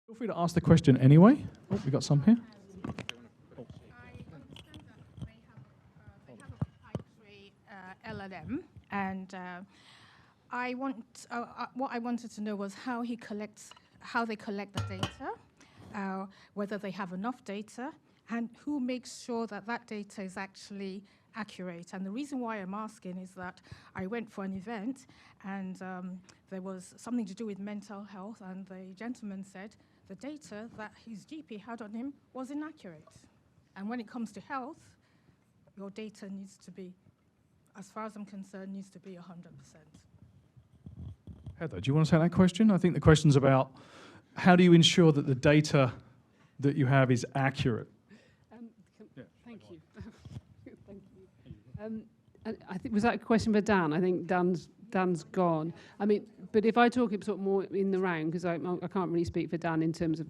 Feel free to ask the question anyway. Oh, we got some here. I understand that they have a proprietary LLM, and what I wanted to know was how they collect the data, whether they have enough data, and who makes sure that that data is actually accurate. And the reason why I'm asking is that I went for an event, and there was something to do with mental health, and the gentleman said the data that his GP had on him was inaccurate. And when it comes to health, your data needs to be, as far as I'm concerned, needs to be 100%. Heather, do you want to take that question? I think the question's about how do you ensure that the data that you have is accurate? Thank you. Thank you. I think, was that a question for Dan? I think Dan's gone. I mean, but if I talk it sort of more in the round, because I can't really speak for Dan in terms of,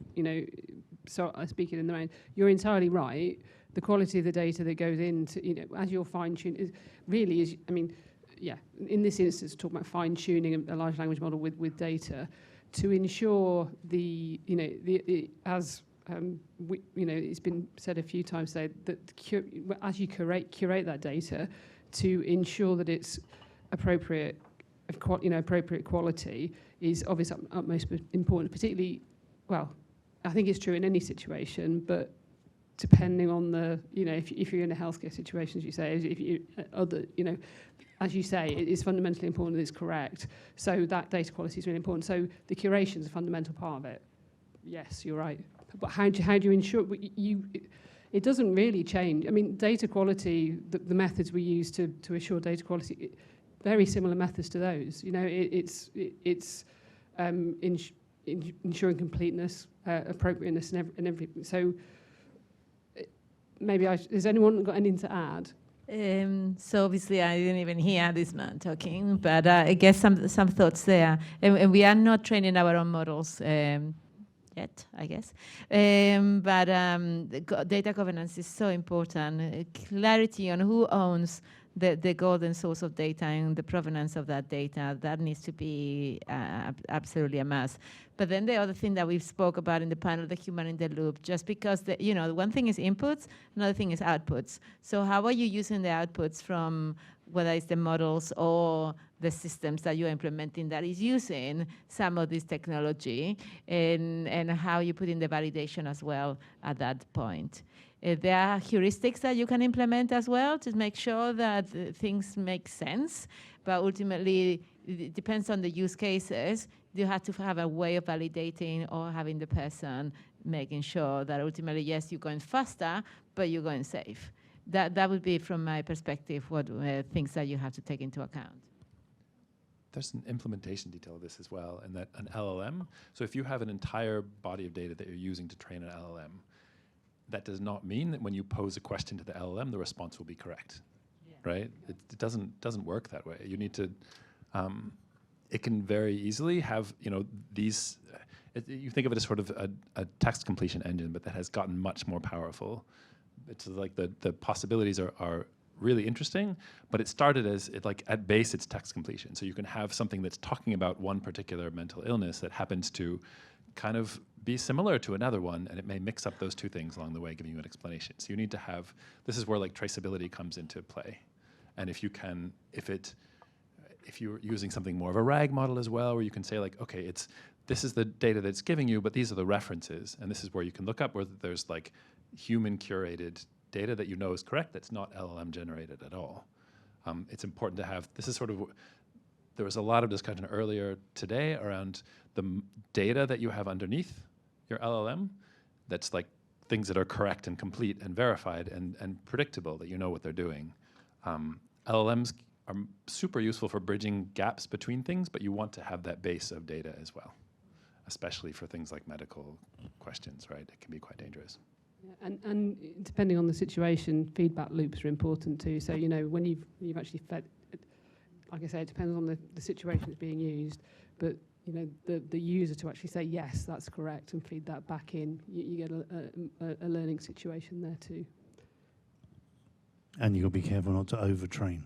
so I speak it in the round. You're entirely right. The quality of the data that goes into, as you're fine-tuning, really is, in this instance, talking about fine-tuning a large language model with data to ensure it's been said a few times today that as you curate that data to ensure that it's appropriate quality is obviously utmost important, particularly, well, I think it's true in any situation, but depending on the, if you're in a healthcare situation, as you say, if you as you say, it is fundamentally important that it's correct. So that data quality is really important. So the curation is a fundamental part of it. Yes, you're right. But how do you ensure it doesn't really change? I mean, data quality, the methods we use to assure data quality, very similar methods to those. It's ensuring completeness, appropriateness, and everything. So maybe has anyone got anything to add? So obviously I didn't even hear this man talking, but I guess some thoughts there. And we are not training our own models yet, I guess. But data governance is so important. Clarity on who owns the golden source of data and the provenance of that data, that needs to be absolutely a must. But then the other thing that we've spoke about in the panel, the human in the loop, just because one thing is inputs, another thing is outputs. So how are you using the outputs from whether it's the models or the systems that you're implementing that is using some of this technology, and how you put in the validation as well at that point. There are heuristics that you can implement as well to make sure that things make sense, but ultimately it depends on the use cases. You have to have a way of validating or having the person making sure that ultimately, yes, you're going faster, but you're going safe. That would be, from my perspective, what things that you have to take into account. There's an implementation detail of this as well, and that an LLM, so if you have an entire body of data that you're using to train an LLM, that does not mean that when you pose a question to the LLM, the response will be correct, right? It doesn't work that way. You need to, it can very easily have, these, you think of it as sort of a text completion engine, but that has gotten much more powerful. It's like the possibilities are really interesting, but it started as, at base, it's text completion. So you can have something that's talking about one particular mental illness that happens to kind of be similar to another one, and it may mix up those two things along the way, giving you an explanation. So you need to have, this is where traceability comes into play. And if you're using something more of a RAG model as well, where you can say okay, this is the data that's giving you, but these are the references, and this is where you can look up whether there's human curated data that is correct, that's not LLM generated at all. It's important to have, this is sort of, there was a lot of discussion earlier today around the data that you have underneath your LLM, that's things that are correct and complete and verified and predictable, that you know what they're doing. LLMs are super useful for bridging gaps between things, but you want to have that base of data as well, especially for things like medical questions, right? It can be quite dangerous. Yeah, and depending on the situation, feedback loops are important too. So, when you've actually fed, like I say, it depends on the situation that's being used, but the user to actually say, yes, that's correct, and feed that back in, you get a learning situation there too. And you've got to be careful not to overtrain.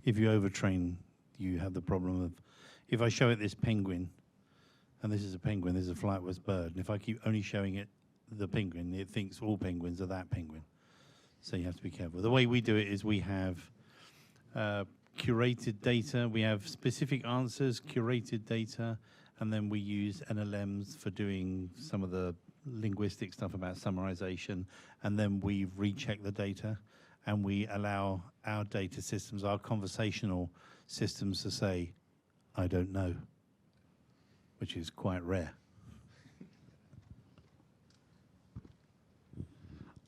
If you overtrain, you have the problem of, if I show it this penguin, and this is a penguin, this is a flightless bird. And if I keep only showing it the penguin, it thinks all penguins are that penguin. So you have to be careful. The way we do it is we have curated data, we have specific answers, curated data, and then we use NLMs for doing some of the linguistic stuff about summarization, and then we recheck the data, and we allow our data systems, our conversational systems, to say, I don't know, which is quite rare.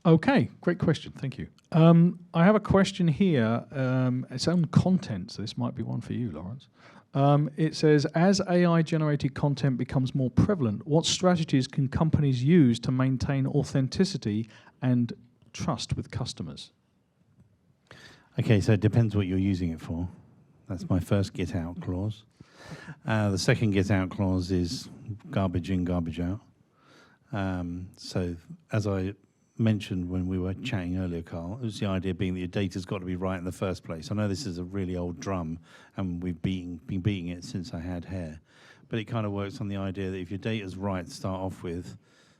Okay, great question. Thank you. I have a question here. It's on content, so this might be one for you, Laurence. It says, as AI-generated content becomes more prevalent, what strategies can companies use to maintain authenticity and trust with customers? Okay, so it depends what you're using it for. That's my first get out clause. The second get out clause is garbage in, garbage out. So as I mentioned when we were chatting earlier, Carl, it was the idea being that your data's got to be right in the first place. I know this is a really old drum, and we've been beating it since I had hair, but it kind of works on the idea that if your data's right to start off with,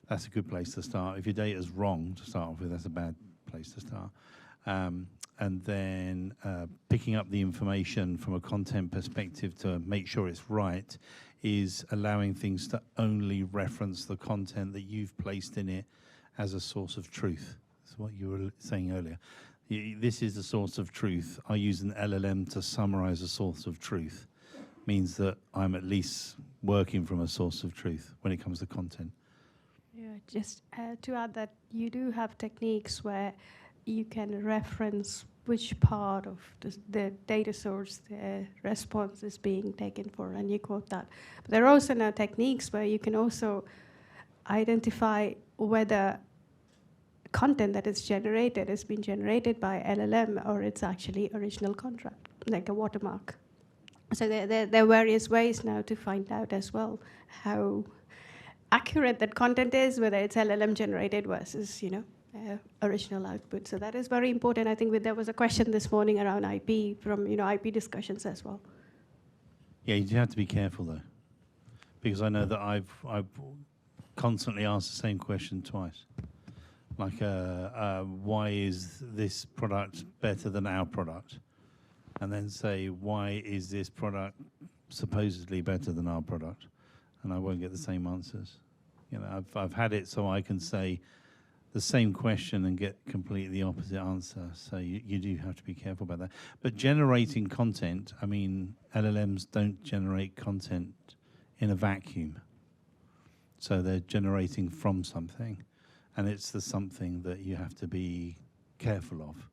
that's a good place to start. If your data's wrong to start off with, that's a bad place to start. And then picking up the information from a content perspective to make sure it's right is allowing things to only reference the content that you've placed in it as a source of truth. That's what you were saying earlier. This is the source of truth. I use an LLM to summarize a source of truth. Means that I'm at least working from a source of truth when it comes to content. Yeah, just to add that you do have techniques where you can reference which part of the data source the response is being taken for, and you quote that. But there are also now techniques where you can also identify whether content that is generated has been generated by LLM or it's actually original contract, like a watermark. So there are various ways now to find out as well how accurate that content is, whether it's LLM generated versus, original output. So that is very important. I think there was a question this morning around IP from, IP discussions as well. Yeah, you do have to be careful though, because I know that I've constantly asked the same question twice. Like, why is this product better than our product? And then say, why is this product supposedly better than our product? And I won't get the same answers. I've had it so I can say the same question and get completely the opposite answer. So you do have to be careful about that. But generating content, I mean, LLMs don't generate content in a vacuum. So they're generating from something, and it's the something that you have to be careful of.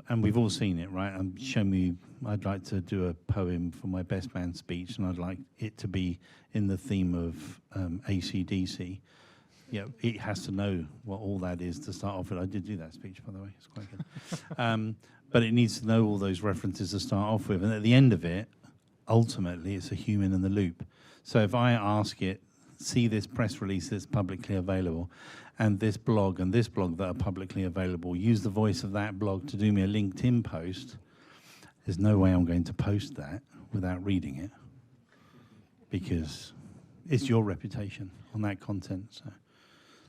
And we've all seen it, right? I'd like to do a poem for my best man speech, and I'd like it to be in the theme of AC/DC. Yeah, it has to know what all that is to start off with. I did do that speech, by the way. It's quite good. But it needs to know all those references to start off with. And at the end of it, ultimately, it's a human in the loop. So if I ask it, see this press release that's publicly available, and this blog that are publicly available, use the voice of that blog to do me a LinkedIn post, there's no way I'm going to post that without reading it, because it's your reputation on that content. So.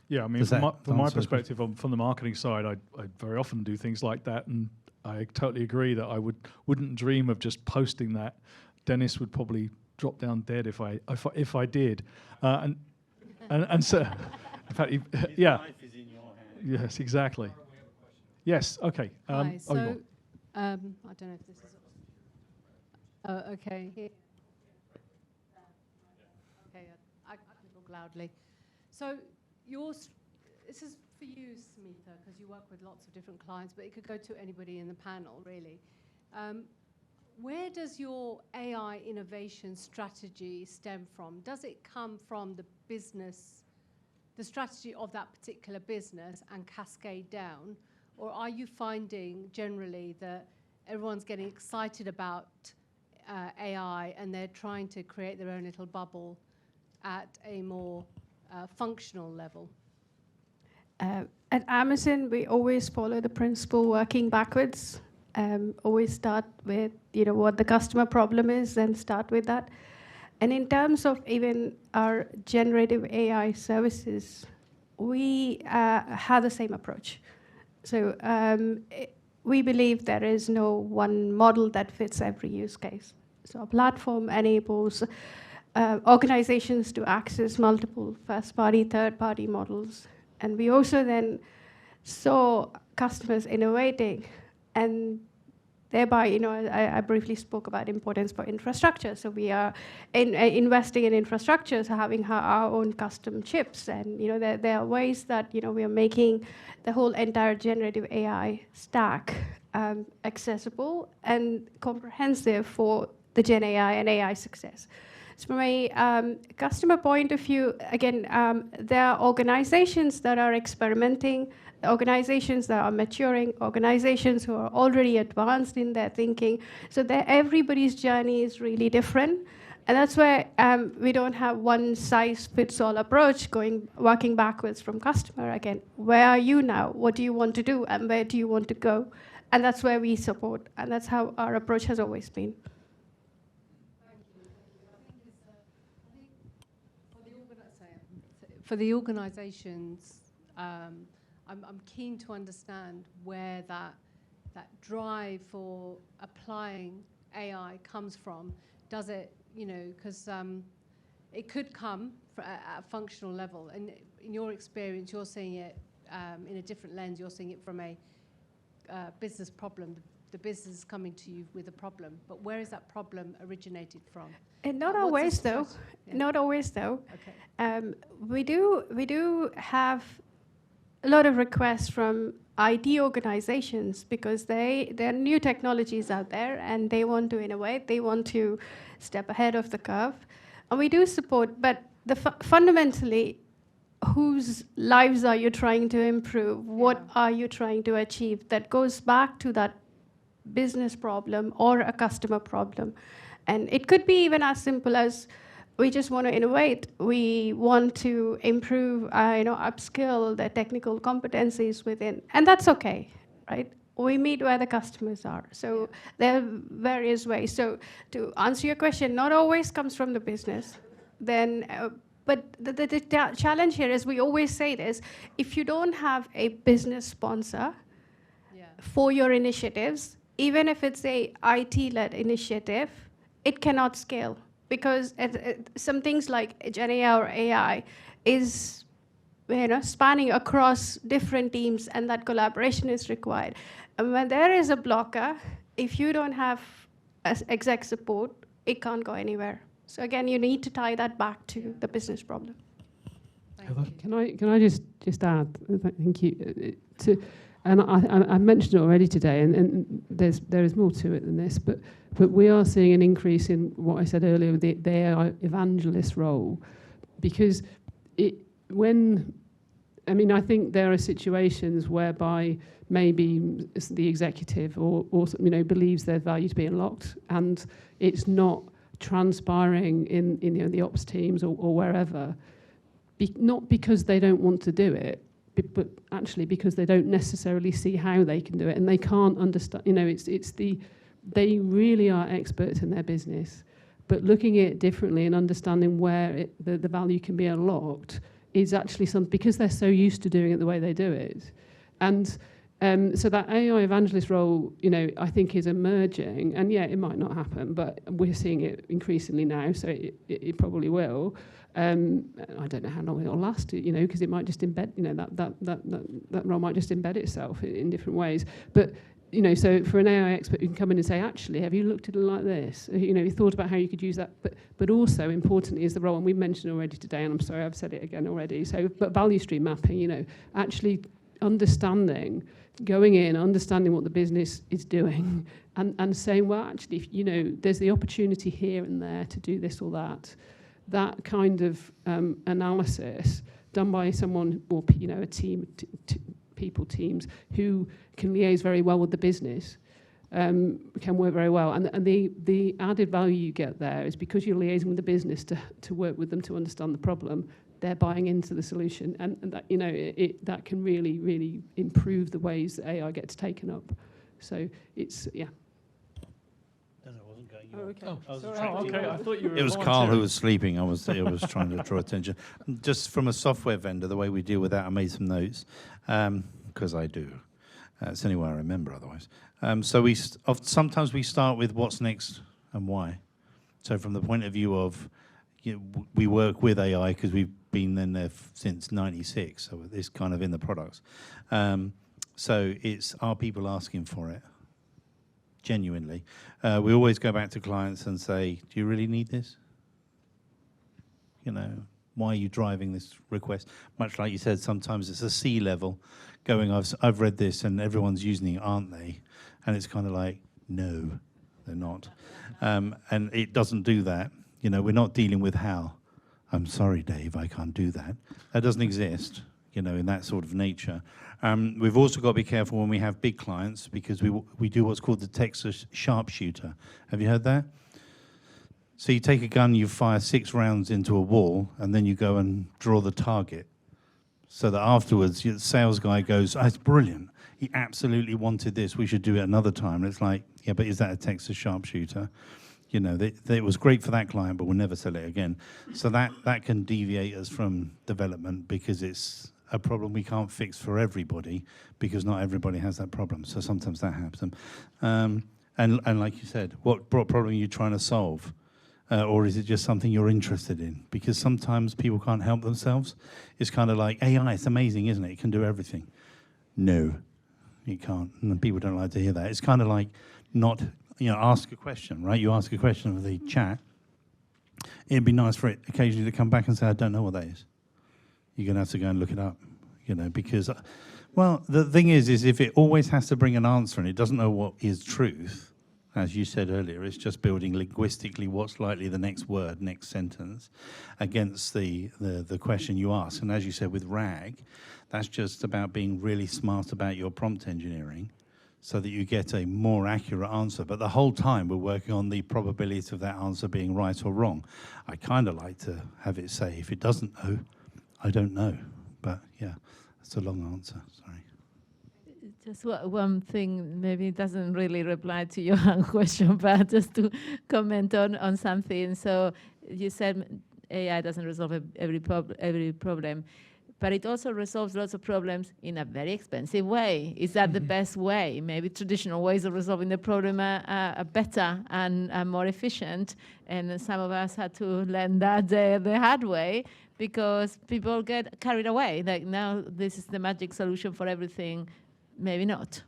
Yeah, I mean, from my perspective, from the marketing side, I very often do things like that, and I totally agree that I wouldn't dream of just posting that. Dennis would probably drop down dead if I did, and so, in fact, yeah. Life is in your hands. Yes, exactly. Yes. Okay. Hi. So, I don't know if this is. Okay. Here. Okay. I can talk loudly. So. This is for you, Smitha, because you work with lots of different clients, but it could go to anybody in the panel, really. Where does your AI innovation strategy stem from? Does it come from the business, the strategy of that particular business, and cascade down? Or are you finding generally that everyone's getting excited about AI and they're trying to create their own little bubble at a more functional level? At Amazon, we always follow the principle working backwards. Always start with what the customer problem is, then start with that. And in terms of even our generative AI services, we have the same approach. So we believe there is no one model that fits every use case. So our platform enables organizations to access multiple first-party, third-party models. And we also then saw customers innovating, and thereby, I briefly spoke about importance for infrastructure. So we are investing in infrastructure, so having our own custom chips. And there are ways that we are making the whole entire generative AI stack accessible and comprehensive for the Gen AI and AI success. So from a customer point of view, again, there are organizations that are experimenting, organizations that are maturing, organizations who are already advanced in their thinking. So everybody's journey is really different. And that's where we don't have one size fits all approach working backwards from customer. Again, where are you now? What do you want to do? And where do you want to go? And that's where we support. And that's how our approach has always been. For the organisations, I'm keen to understand where that drive for applying AI comes from. Does it, because it could come at a functional level. And in your experience, you're seeing it in a different lens. You're seeing it from a business problem. The business is coming to you with a problem. But where is that problem originated from? And not always, though. Yeah. Not always, though. Okay. We do have a lot of requests from IT organizations because there are new technologies out there and they want to innovate. They want to step ahead of the curve. And we do support, but fundamentally, whose lives are you trying to improve? What are you trying to achieve? That goes back to that business problem or a customer problem. And it could be even as simple as we just want to innovate. We want to improve, upskill the technical competencies within, and that's okay, right? We meet where the customers are. So there are various ways. So to answer your question, not always comes from the business. Then, but the challenge here is we always say this: if you don't have a business sponsor for your initiatives, even if it's a IT-led initiative, it cannot scale. Because some things like Gen AI or AI is spanning across different teams, and that collaboration is required. And when there is a blocker, if you don't have exec support, it can't go anywhere. So again, you need to tie that back to the business problem. Can I just add? Thank you. And I mentioned it already today, and there is more to it than this, but we are seeing an increase in what I said earlier, the AI evangelist role, because I think there are situations whereby maybe the executive or believes their value to be unlocked, and it's not transpiring in the ops teams or wherever, not because they don't want to do it, but actually because they don't necessarily see how they can do it, and they can't understand. They really are experts in their business, but looking at it differently and understanding where the value can be unlocked is actually something, because they're so used to doing it the way they do it. And so that AI evangelist role, I think is emerging, and it might not happen, but we're seeing it increasingly now, so it probably will. I don't know how long it'll last, because it might just embed, that role might just embed itself in different ways. But so for an AI expert who can come in and say, actually, have you looked at it like this? You thought about how you could use that. But also, importantly, is the role, and we've mentioned already today, and I'm sorry, I've said it again already. So, but value stream mapping, actually understanding, going in, understanding what the business is doing, and saying, well, actually, there's the opportunity here and there to do this or that. That kind of analysis done by someone or a team, teams who can liaise very well with the business, can work very well. And the added value you get there is because you're liaising with the business to work with them to understand the problem, they're buying into the solution, and that that can really, really improve the ways that AI gets taken up. So it's Oh, okay. Okay. I thought you were. It was Carl who was sleeping. I was trying to draw attention. Just from a software vendor, the way we deal with that, I made some notes because I do. It's the only way I remember otherwise. So sometimes we start with what's next and why. So from the point of view of, we work with AI because we've been in there since '96, so it's kind of in the products. So it's, are people asking for it? Genuinely. We always go back to clients and say, do you really need this? Why are you driving this request? Much like you said, sometimes it's a C level going, I've read this and everyone's using it, aren't they? And it's kind of like, no, they're not. And it doesn't do that. We're not dealing with how. I'm sorry, Dave, I can't do that. That doesn't exist, in that sort of nature. We've also got to be careful when we have big clients because we do what's called the Texas sharpshooter. Have you heard that? So you take a gun, you fire 6 rounds into a wall, and then you go and draw the target. So that afterwards, the sales guy goes, it's brilliant. He absolutely wanted this. We should do it another time. And it's like, yeah, but is that a Texas sharpshooter? It was great for that client, but we'll never sell it again. So that can deviate us from development because it's a problem we can't fix for everybody because not everybody has that problem. So sometimes that happens. And like you said, what problem are you trying to solve? Or is it just something you're interested in? Because sometimes people can't help themselves. It's kind of like, AI, it's amazing, isn't it? It can do everything. No, it can't. And people don't like to hear that. It's kind of like not, ask a question, right? You ask a question of the chat. It'd be nice for it occasionally to come back and say, I don't know what that is. You're going to have to go and look it up, because, well, the thing is if it always has to bring an answer and it doesn't know what is truth, as you said earlier, it's just building linguistically what's likely the next word, next sentence, against the question you ask. And as you said with RAG, that's just about being really smart about your prompt engineering so that you get a more accurate answer. But the whole time we're working on the probability of that answer being right or wrong. I kind of like to have it say, if it doesn't know, I don't know. But yeah, that's a long answer, sorry. Just one thing, maybe it doesn't really reply to your question, but just to comment on something. So you said AI doesn't resolve every problem, but it also resolves lots of problems in a very expensive way. Is that the best way? Maybe traditional ways of resolving the problem are better and more efficient, and some of us had to learn that the hard way because people get carried away. Like, now this is the magic solution for everything. Maybe not.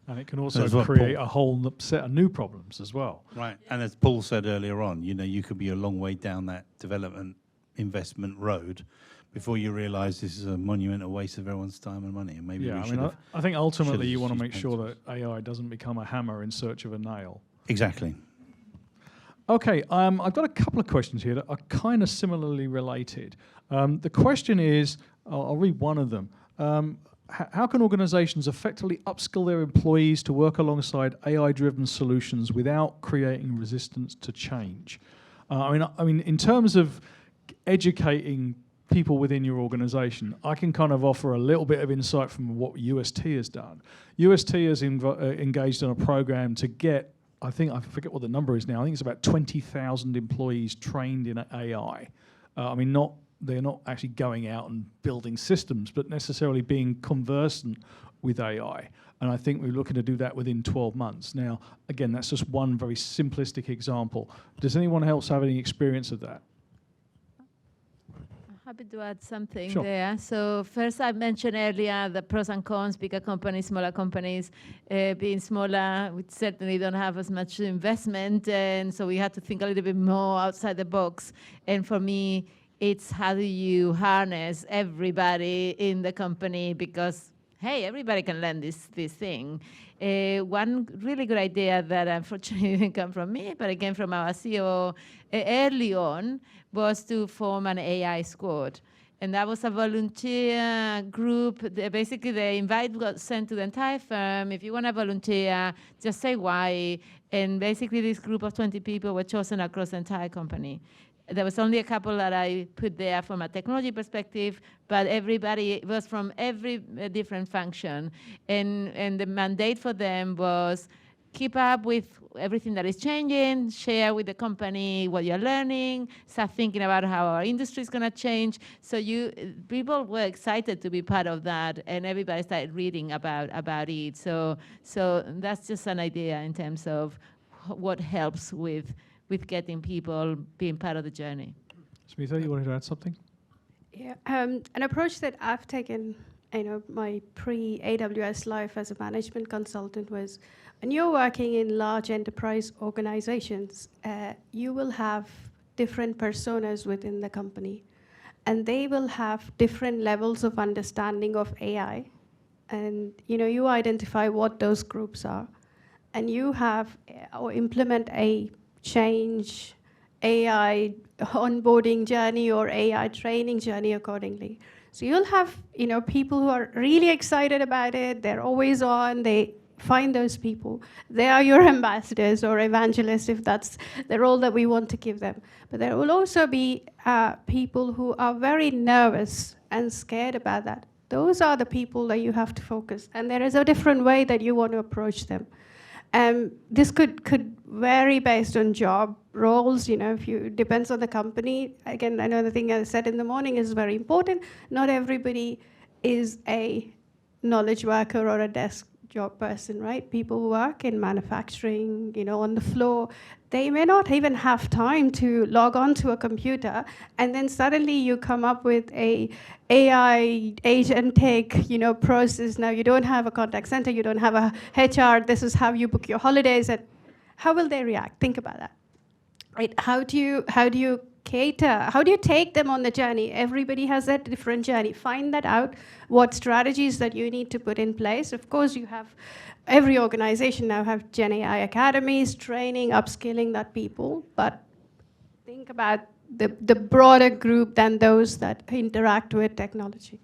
And it can also create a whole set of new problems as well. Right, and as Paul said earlier on, you could be a long way down that development investment road before you realise this is a monumental waste of everyone's time and money. And maybe I think ultimately you want to make sure that AI doesn't become a hammer in search of a nail. Exactly. Okay, I've got a couple of questions here that are kind of similarly related. The question is, I'll read one of them. How can organizations effectively upskill their employees to work alongside AI-driven solutions without creating resistance to change? I mean, in terms of educating people within your organization, I can kind of offer a little bit of insight from what UST has done. UST has engaged in a program to get, I forget what the number is now, I think it's about 20,000 employees trained in AI. They're not actually going out and building systems, but necessarily being conversant with AI. And I think we're looking to do that within 12 months. Now, again, that's just one very simplistic example. Does anyone else have any experience of that? Happy to add something Sure. there. So first, I mentioned earlier the pros and cons, bigger companies, smaller companies. Being smaller, we certainly don't have as much investment, and so we had to think a little bit more outside the box. And for me, it's how do you harness everybody in the company, because, hey, everybody can learn this thing. One really good idea that unfortunately didn't come from me, but again from our CEO early on, was to form an AI squad. And that was a volunteer group. Basically, the invite got sent to the entire firm. If you want to volunteer, just say why. And basically, this group of 20 people were chosen across the entire company. There was only a couple that I put there from a technology perspective, but everybody was from every different function. And the mandate for them was keep up with everything that is changing, share with the company what you're learning, start thinking about how our industry is going to change. So people were excited to be part of that, and everybody started reading about it. So that's just an idea in terms of what helps with getting people being part of the journey. Smitha, you wanted to add something? Yeah, an approach that I've taken, my pre-AWS life as a management consultant was, when you're working in large enterprise organizations, you will have different personas within the company, and they will have different levels of understanding of AI. And you identify what those groups are, and you have or implement a change AI onboarding journey or AI training journey accordingly. So you'll have people who are really excited about it. They're always on. They find those people. They are your ambassadors or evangelists, if that's the role that we want to give them. But there will also be people who are very nervous and scared about that. Those are the people that you have to focus. And there is a different way that you want to approach them. This could vary based on job roles. Depends on the company. Again, another thing I said in the morning is very important. Not everybody is a knowledge worker or a desk job person, right? People who work in manufacturing, on the floor, they may not even have time to log on to a computer, and then suddenly you come up with a AI agentic, process. Now you don't have a contact center, you don't have a HR, this is how you book your holidays, and how will they react? Think about that. Right? How do you cater? How do you take them on the journey? Everybody has that different journey. Find that out, what strategies that you need to put in place. Of course, you have, every organization now have Gen AI academies, training, upskilling that people, but think about the broader group than those that interact with technology.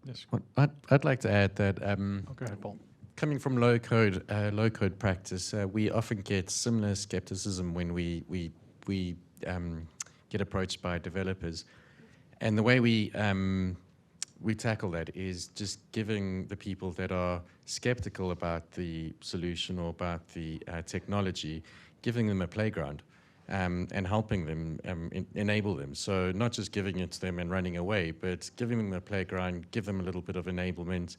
Yes. Well, I'd like to add that Go ahead, Paul. coming from low code practice, we often get similar skepticism when we get approached by developers, and the way we tackle that is just giving the people that are skeptical about the solution or about the technology, giving them a playground. And helping them, enable them. So not just giving it to them and running away, but giving them a playground, give them a little bit of enablement,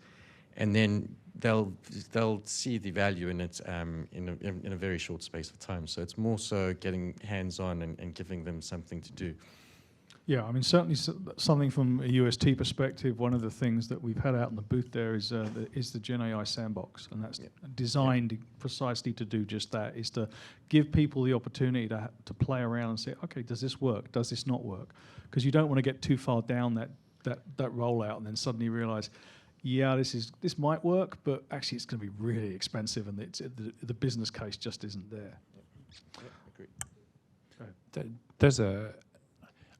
and then they'll see the value in it in a very short space of time. So it's more so getting hands-on and giving them something to do. Yeah, I mean, certainly something from a UST perspective, one of the things that we've had out in the booth there is the Gen AI sandbox, and that's designed precisely to do just that, is to give people the opportunity to play around and say, okay, does this work? Does this not work? Because you don't want to get too far down that rollout and then suddenly realize, yeah, this might work, but actually it's going to be really expensive, and the business case just isn't there. Agreed.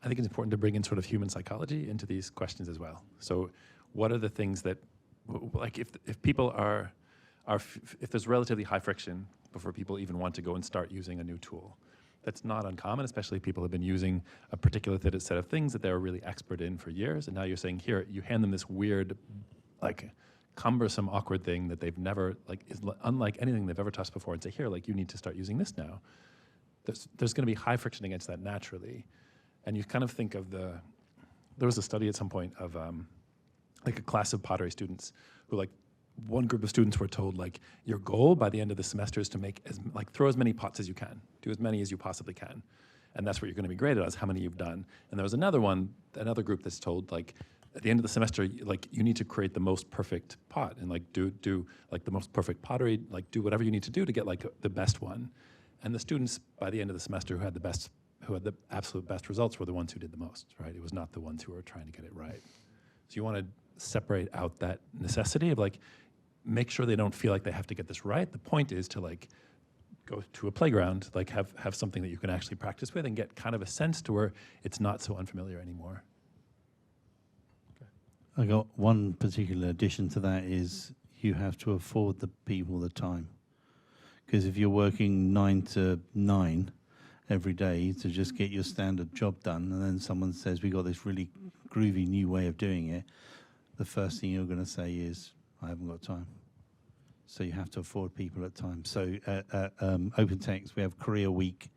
I think it's important to bring in sort of human psychology into these questions as well. So what are the things that, like if people if there's relatively high friction before people even want to go and start using a new tool, that's not uncommon, especially if people have been using a particular set of things that they're really expert in for years, and now you're saying, here, you hand them this weird, like, cumbersome, awkward thing that they've never, is unlike anything they've ever touched before, and say, here, you need to start using this now. There's going to be high friction against that naturally. And you kind of think of there was a study at some point of a class of pottery students who, one group of students were told, your goal by the end of the semester is to make throw as many pots as you can, do as many as you possibly can. And that's what you're going to be graded as, how many you've done. And there was another group that's told, at the end of the semester, you need to create the most perfect pot and do the most perfect pottery, do whatever you need to do to get the best one. And the students by the end of the semester who had the absolute best results were the ones who did the most, right? It was not the ones who were trying to get it right. So you want to separate out that necessity of make sure they don't feel like they have to get this right. The point is to go to a playground, have something that you can actually practice with and get kind of a sense to where it's not so unfamiliar anymore. Okay. I got one particular addition to that is you have to afford the people the time. Because if you're working 9 to 9, every day to just get your standard job done, and then someone says, we got this really groovy new way of doing it, the first thing you're going to say is, I haven't got time. So you have to afford people at times. So at OpenText, we have Career Week.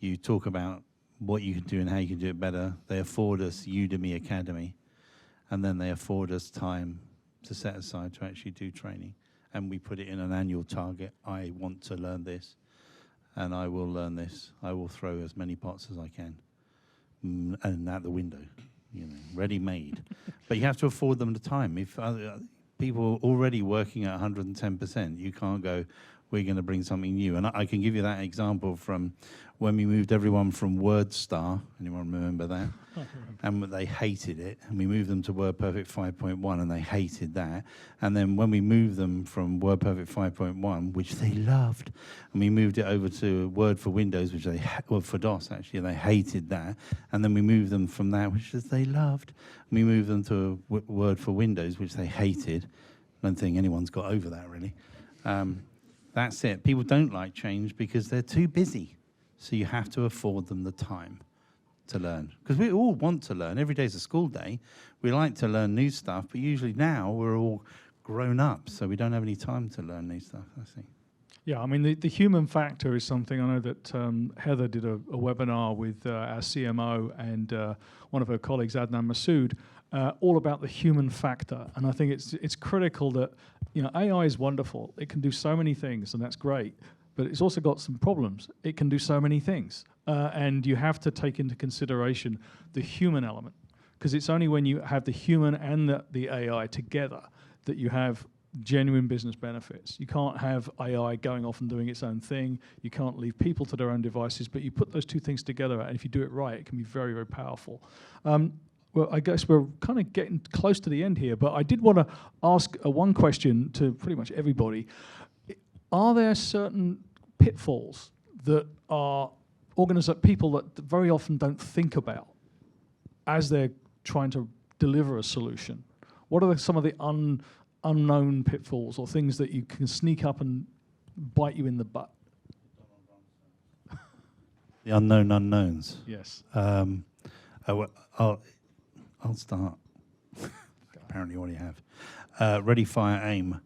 You talk about what you can do and how you can do it better. They afford us Udemy Academy, and then they afford us time to set aside to actually do training. And we put it in an annual target. I want to learn this, and I will learn this. I will throw as many pots as I can, and out the window, ready-made. But you have to afford them the time. If people are already working at 110%, you can't go, we're going to bring something new. And I can give you that example from when we moved everyone from WordStar. Anyone remember that? And they hated it. And we moved them to WordPerfect 5.1, and they hated that. And then when we moved them from WordPerfect 5.1, which they loved, and we moved it over to Word for Windows, which for DOS actually, and they hated that. And then we moved them from that, which they loved, and we moved them to Word for Windows, which they hated. I don't think anyone's got over that, really. That's it. People don't like change because they're too busy. So you have to afford them the time to learn. Because we all want to learn. Every day's a school day. We like to learn new stuff, but usually now we're all grown up, so we don't have any time to learn new stuff, I think. Yeah, I mean, the human factor is something. I know that Heather did a webinar with our CMO and one of her colleagues, Adnan Masood, all about the human factor. And I think it's critical that, AI is wonderful. It can do so many things, and that's great. But it's also got some problems. It can do so many things. And you have to take into consideration the human element. Because it's only when you have the human and the AI together that you have genuine business benefits. You can't have AI going off and doing its own thing. You can't leave people to their own devices. But you put those two things together, and if you do it right, it can be very, very powerful. Well, I guess we're kind of getting close to the end here, but I did want to ask one question to pretty much everybody. Are there certain pitfalls that are people that very often don't think about as they're trying to deliver a solution? What are some of the unknown pitfalls or things that you can sneak up and bite you in the butt? The unknown unknowns. Yes. I'll start. Apparently what do you have? Ready, fire, aim.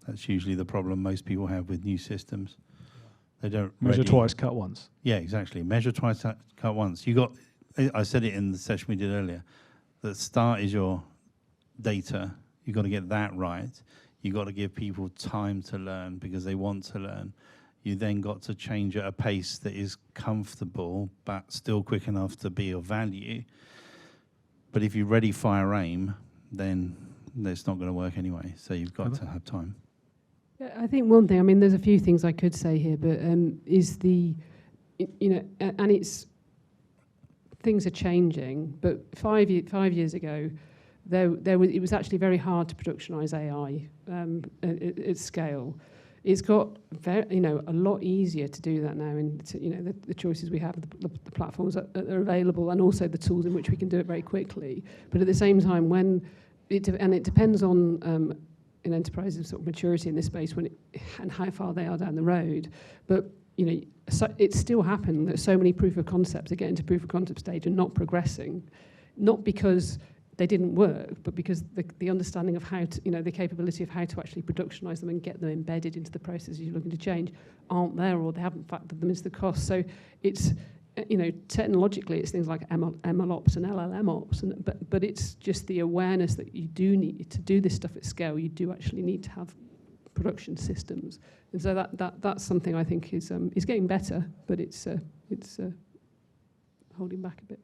That's usually the problem most people have with new systems. They don't measure twice, cut once. Yeah, exactly. Measure twice, cut once. I said it in the session we did earlier. The start is your data. You've got to get that right. You've got to give people time to learn because they want to learn. You then got to change at a pace that is comfortable but still quick enough to be of value. But if you ready, fire, aim, then it's not going to work anyway. So you've got to have time. Yeah, I think one thing, there's a few things I could say here, but is and it's, things are changing. But 5 years ago, it was actually very hard to productionize AI at scale. It's got a lot easier to do that now, and the choices we have, the platforms that are available, and also the tools in which we can do it very quickly. But at the same time, it depends on an enterprise's sort of maturity in this space and how far they are down the road. But so it's still happened that so many proof of concepts are getting to proof of concept stage and not progressing, not because they didn't work, but because the understanding of how to, the capability of how to actually productionize them and get them embedded into the processes you're looking to change aren't there, or they haven't factored them into the cost. So it's, technologically, it's things like MLOps and LLMOps, but it's just the awareness that you do need to do this stuff at scale. You do actually need to have production systems, and so that's something I think is getting better, but it's holding back a bit.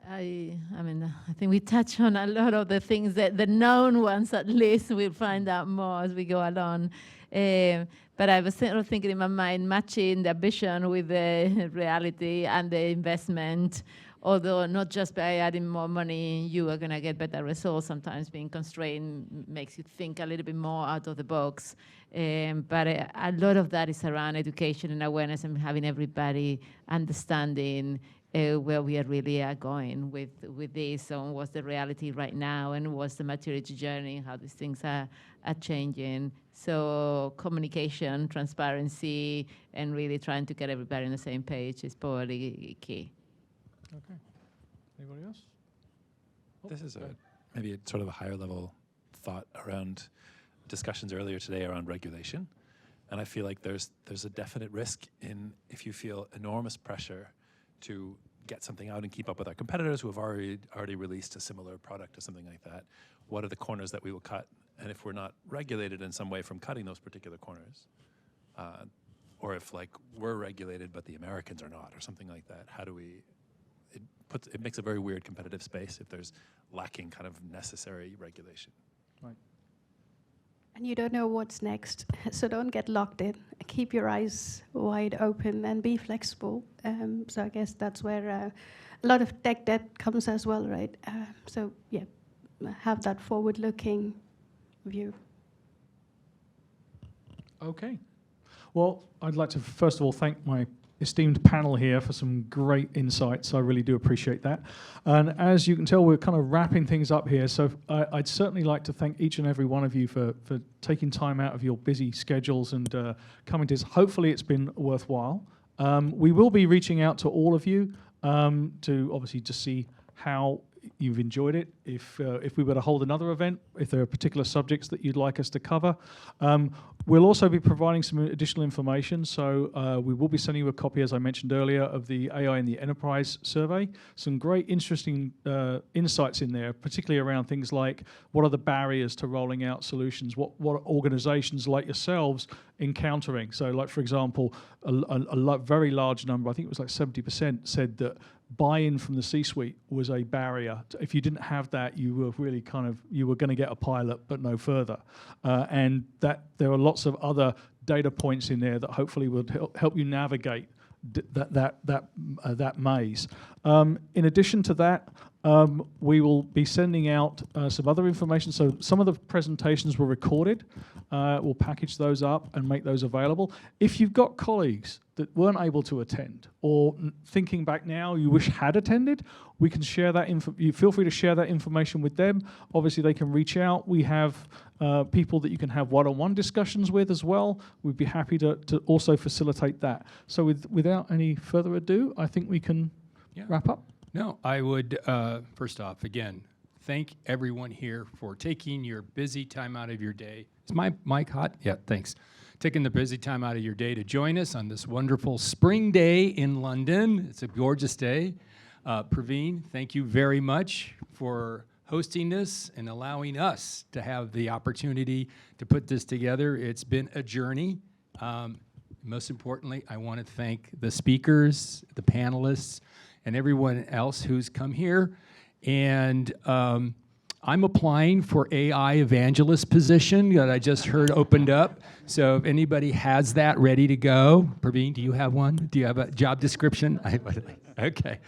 I think we touch on a lot of the things that the known ones, at least. We'll find out more as we go along. But I was sort of thinking in my mind, matching the ambition with the reality and the investment. Although not just by adding more money, you are going to get better results. Sometimes being constrained makes you think a little bit more out of the box. But a lot of that is around education and awareness and having everybody understanding where we are really going with this, and what's the reality right now, and what's the maturity journey, how these things are changing. So communication, transparency, and really trying to get everybody on the same page is probably key. Okay. Anybody else? This is maybe a sort of a higher level thought around discussions earlier today around regulation. And I feel like there's a definite risk in if you feel enormous pressure to get something out and keep up with our competitors who have already released a similar product or something like that. What are the corners that we will cut? And if we're not regulated in some way from cutting those particular corners, or if like we're regulated but the Americans are not, or something like that, how do we? It makes a very weird competitive space if there's lacking kind of necessary regulation. Right. And you don't know what's next, so don't get locked in. Keep your eyes wide open and be flexible. So I guess that's where a lot of tech debt comes as well, right? So yeah, have that forward-looking view. Okay. Well, I'd like to first of all thank my esteemed panel here for some great insights. I really do appreciate that. And as you can tell, we're kind of wrapping things up here. So I'd certainly like to thank each and every one of you for taking time out of your busy schedules and coming to this. Hopefully it's been worthwhile. We will be reaching out to all of you to obviously just see how you've enjoyed it. If we were to hold another event, if there are particular subjects that you'd like us to cover. We'll also be providing some additional information. So we will be sending you a copy, as I mentioned earlier, of the AI in the Enterprise survey. Some great interesting insights in there, particularly around things like what are the barriers to rolling out solutions, what are organizations like yourselves encountering. So like, for example, a very large number, I think it was like 70%, said that buy-in from the C-suite was a barrier. If you didn't have that, you were really you were going to get a pilot, but no further. And that there are lots of other data points in there that hopefully will help you navigate that maze. In addition to that, we will be sending out some other information. So some of the presentations were recorded. We'll package those up and make those available. If you've got colleagues that weren't able to attend, or thinking back now you wish had attended, we can share that you feel free to share that information with them. Obviously they can reach out. We have people that you can have one-on-one discussions with as well. We'd be happy to also facilitate that. So without any further ado, I think we can wrap up. No, I would, first off, again, thank everyone here for taking your busy time out of your day. Is my mic hot? Yeah, thanks. Taking the busy time out of your day to join us on this wonderful spring day in London. It's a gorgeous day. Praveen, thank you very much for hosting this and allowing us to have the opportunity to put this together. It's been a journey. Most importantly, I want to thank the speakers, the panelists, and everyone else who's come here. And I'm applying for AI evangelist position that I just heard opened up. So if anybody has that ready to go, Praveen, do you have one? Do you have a job description? Okay.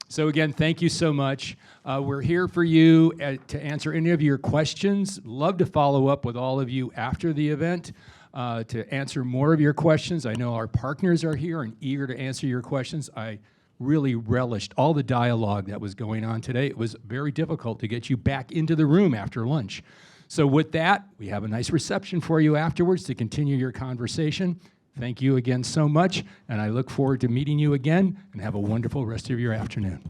So again, thank you so much. We're here for you to answer any of your questions. Love to follow up with all of you after the event to answer more of your questions. I know our partners are here and eager to answer your questions. I really relished all the dialogue that was going on today. It was very difficult to get you back into the room after lunch. So with that, we have a nice reception for you afterwards to continue your conversation. Thank you again so much, and I look forward to meeting you again, and have a wonderful rest of your afternoon.